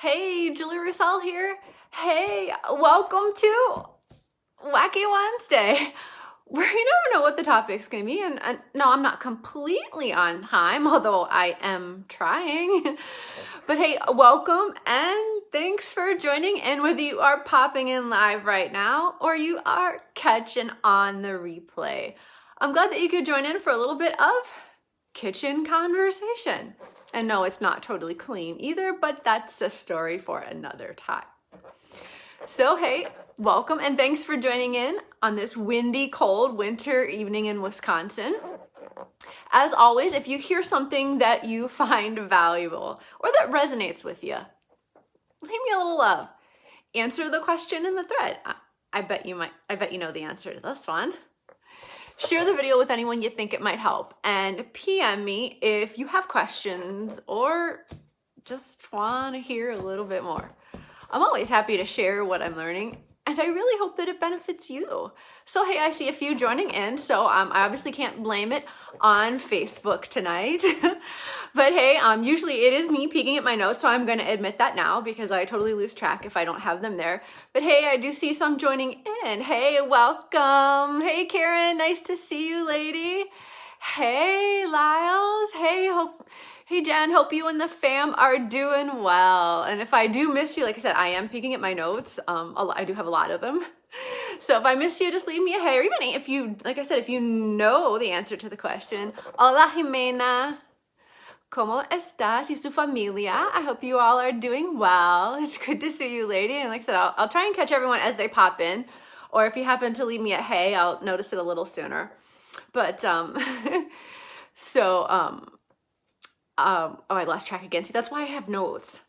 Hey, Julie Russell here. Hey, welcome to Wacky Wednesday, where you never know what the topic's going to be. And no, I'm not completely on time, although I am trying. But hey, welcome and thanks for joining in, whether you are popping in live right now or you are catching on the replay. I'm glad that you could join in for a little bit of kitchen conversation. And no, it's not totally clean either, but that's a story for another time. So hey, welcome and thanks for joining in on this windy, cold winter evening in Wisconsin. As always, if you hear something that you find valuable or that resonates with you, leave me a little love. Answer the question in the thread. I bet you know the answer to this one. Share the video with anyone you think it might help, and PM me if you have questions or just want to hear a little bit more. I'm always happy to share what I'm learning, and I really hope that it benefits you. So hey, I see a few joining in, so I obviously can't blame it on Facebook tonight. But hey, usually it is me peeking at my notes, so I'm going to admit that now because I totally lose track if I don't have them there. But hey, I do see some joining in. Hey, welcome. Hey, Karen, nice to see you, lady. Hey, Lyles. Hey, Jen, hope you and the fam are doing well. And if I do miss you, like I said, I am peeking at my notes. I do have a lot of them. So if I miss you, just leave me a hey, or even if you, like I said, if you know the answer to the question. Hola, Jimena. ¿Cómo estás y su familia? I hope you all are doing well. It's good to see you, lady. And like I said, I'll try and catch everyone as they pop in. Or if you happen to leave me a hey, I'll notice it a little sooner. But, I lost track again. See, that's why I have notes.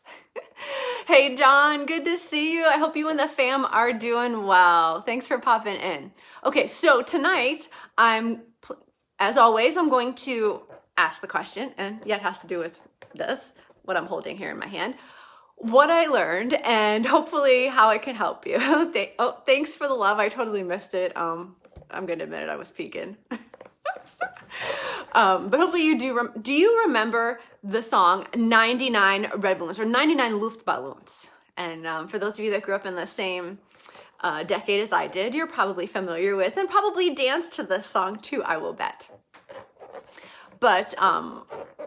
Hey, John, good to see you. I hope you and the fam are doing well. Thanks for popping in. Okay, so tonight, as always, I'm going to ask the question, and yeah, it has to do with this, what I'm holding here in my hand, what I learned, and hopefully how I can help you. Thanks for the love. I totally missed it. I'm going to admit it, I was peeking. But hopefully you do. Do you remember the song 99 Red Balloons or 99 Luftballons? And for those of you that grew up in the same decade as I did, you're probably familiar with and probably danced to this song too, I will bet. But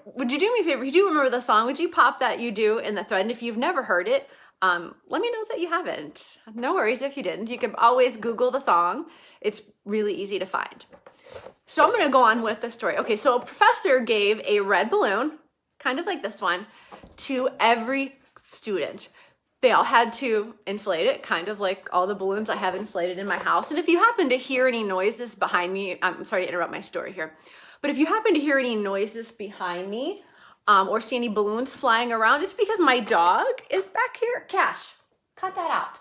would you do me a favor? If you do remember the song, would you pop that you do in the thread? And if you've never heard it, let me know that you haven't. No worries if you didn't. You can always Google the song. It's really easy to find. So I'm going to go on with the story. Okay, so a professor gave a red balloon, kind of like this one, to every student. They all had to inflate it, kind of like all the balloons I have inflated in my house. And if you happen to hear any noises behind me, I'm sorry to interrupt my story here, but if you happen to hear any noises behind me or see any balloons flying around, it's because my dog is back here. Cash, cut that out.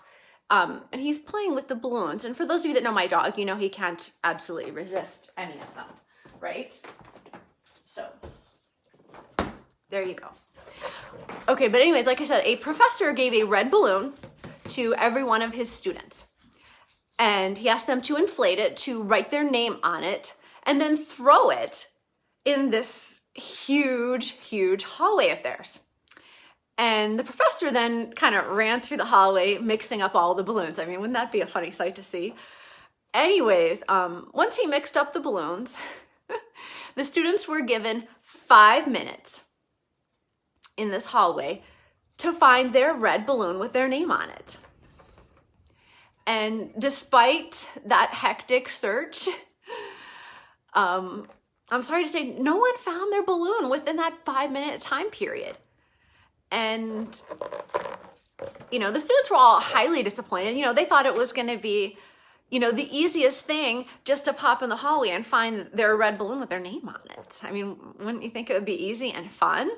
And he's playing with the balloons. And for those of you that know my dog, you know he can't absolutely resist any of them, right? So there you go. Okay, but anyways, like I said, a professor gave a red balloon to every one of his students. And he asked them to inflate it, to write their name on it, and then throw it in this huge, huge hallway of theirs. And the professor then kind of ran through the hallway, mixing up all the balloons. I mean, wouldn't that be a funny sight to see? Anyways, once he mixed up the balloons, the students were given 5 minutes in this hallway to find their red balloon with their name on it. And despite that hectic search, I'm sorry to say, no one found their balloon within that 5-minute time period. And, the students were all highly disappointed. They thought it was going to be, the easiest thing just to pop in the hallway and find their red balloon with their name on it. I mean, wouldn't you think it would be easy and fun?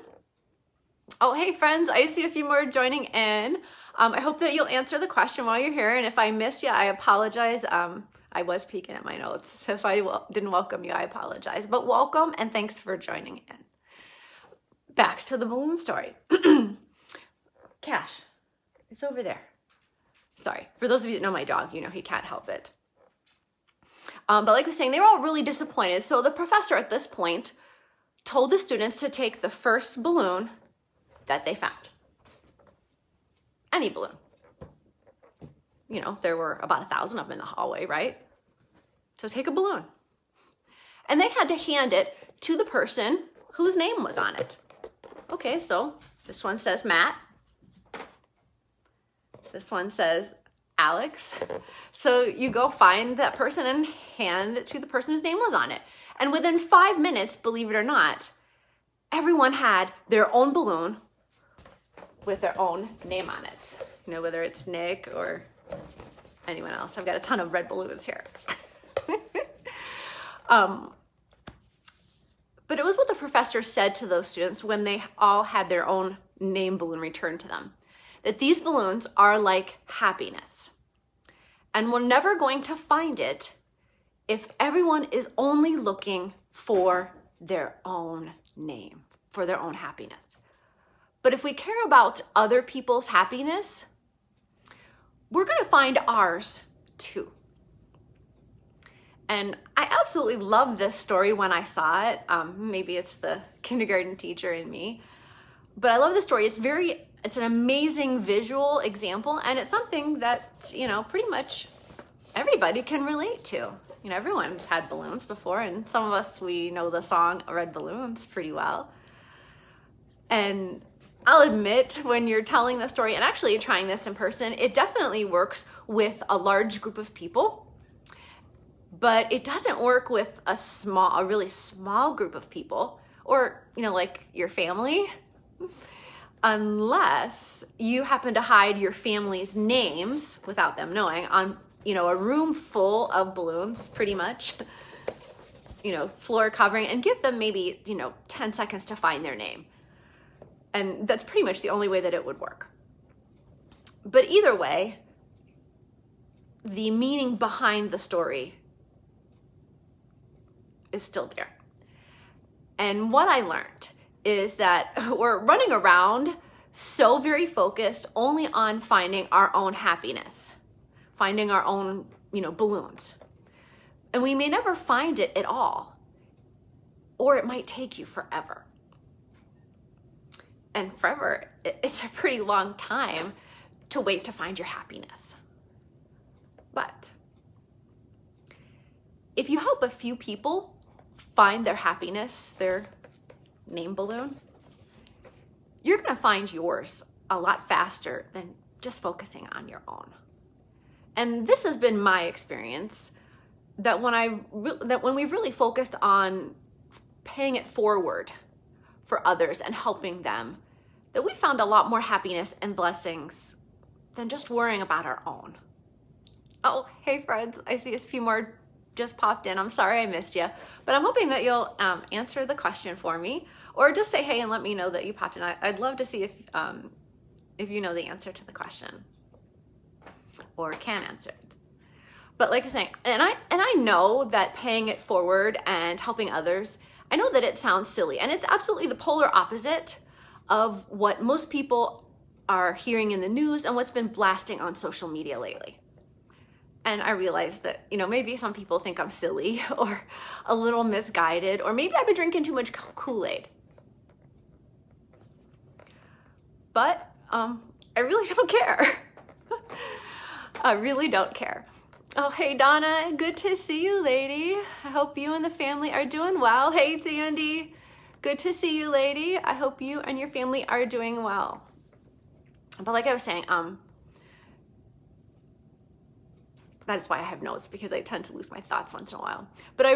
Oh, hey, friends, I see a few more joining in. I hope that you'll answer the question while you're here. And if I miss you, I apologize. I was peeking at my notes. If I didn't welcome you, I apologize. But welcome and thanks for joining in. Back to the balloon story. Cash, it's over there. Sorry, for those of you that know my dog, he can't help it. But like I was saying, they were all really disappointed. So the professor at this point told the students to take the first balloon that they found. any balloon. You know, there were about 1,000 of them in the hallway, right? So take a balloon. And they had to hand it to the person whose name was on it. Okay, so this one says Matt. This one says Alex. So you go find that person and hand it to the person whose name was on it. And within 5 minutes, believe it or not, everyone had their own balloon with their own name on it. You know, whether it's Nick or anyone else. I've got a ton of red balloons here. But it was what the professor said to those students when they all had their own name balloon returned to them. That these balloons are like happiness. And we're never going to find it if everyone is only looking for their own name, for their own happiness. But if we care about other people's happiness, we're going to find ours too. And I absolutely love this story when I saw it. Maybe it's the kindergarten teacher in me, but I love the story. It's an amazing visual example, and it's something that, you know, pretty much everybody can relate to. You know, everyone's had balloons before, and some of us, we know the song Red Balloons pretty well. And I'll admit, when you're telling the story and actually trying this in person, it definitely works with a large group of people. But it doesn't work with a really small group of people, or, you know, like your family, unless you happen to hide your family's names without them knowing on, you know, a room full of balloons, pretty much, you know, floor covering, and give them maybe, you know, 10 seconds to find their name. And that's pretty much the only way that it would work. But either way, the meaning behind the story is still there. And what I learned is that we're running around so very focused only on finding our own happiness, finding our own, you know, balloons. And we may never find it at all, or it might take you forever. And forever, it's a pretty long time to wait to find your happiness. But if you help a few people find their happiness, their name balloon, you're going to find yours a lot faster than just focusing on your own. And this has been my experience, that when we've really focused on paying it forward for others and helping them, that we found a lot more happiness and blessings than just worrying about our own. Oh, hey friends, I see a few more just popped in. I'm sorry I missed you, but I'm hoping that you'll answer the question for me, or just say hey and let me know that you popped in. I'd love to see if you know the answer to the question or can answer it. But like I was saying, and I know that paying it forward and helping others, I know that it sounds silly, and it's absolutely the polar opposite of what most people are hearing in the news and what's been blasting on social media lately. And I realize that, you know, maybe some people think I'm silly or a little misguided, or maybe I've been drinking too much Kool-Aid. But I really don't care. I really don't care. Oh, hey, Donna, good to see you, lady. I hope you and the family are doing well. Hey, Sandy, good to see you, lady. I hope you and your family are doing well. But like I was saying, that is why I have notes, because I tend to lose my thoughts once in a while. But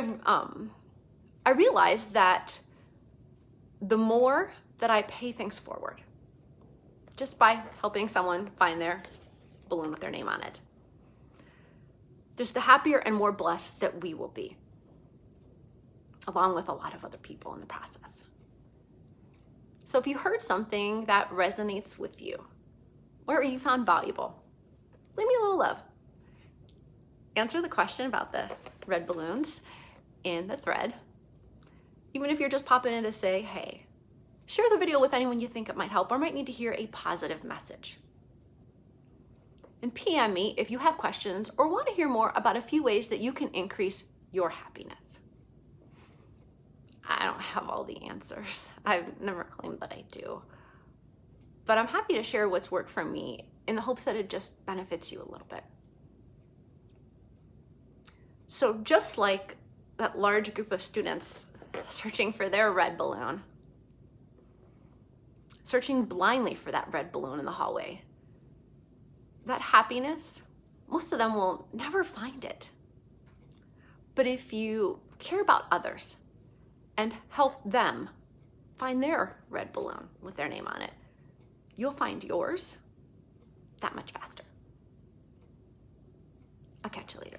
I realized that the more that I pay things forward, just by helping someone find their balloon with their name on it, just the happier and more blessed that we will be, along with a lot of other people in the process. So if you heard something that resonates with you, or you found valuable, leave me a little love. Answer the question about the red balloons in the thread. Even if you're just popping in to say, hey, share the video with anyone you think it might help or might need to hear a positive message. And PM me if you have questions or want to hear more about a few ways that you can increase your happiness. I don't have all the answers. I've never claimed that I do. But I'm happy to share what's worked for me in the hopes that it just benefits you a little bit. So just like that large group of students searching for their red balloon, searching blindly for that red balloon in the hallway, that happiness, most of them will never find it. But if you care about others and help them find their red balloon with their name on it, you'll find yours that much faster. I'll catch you later.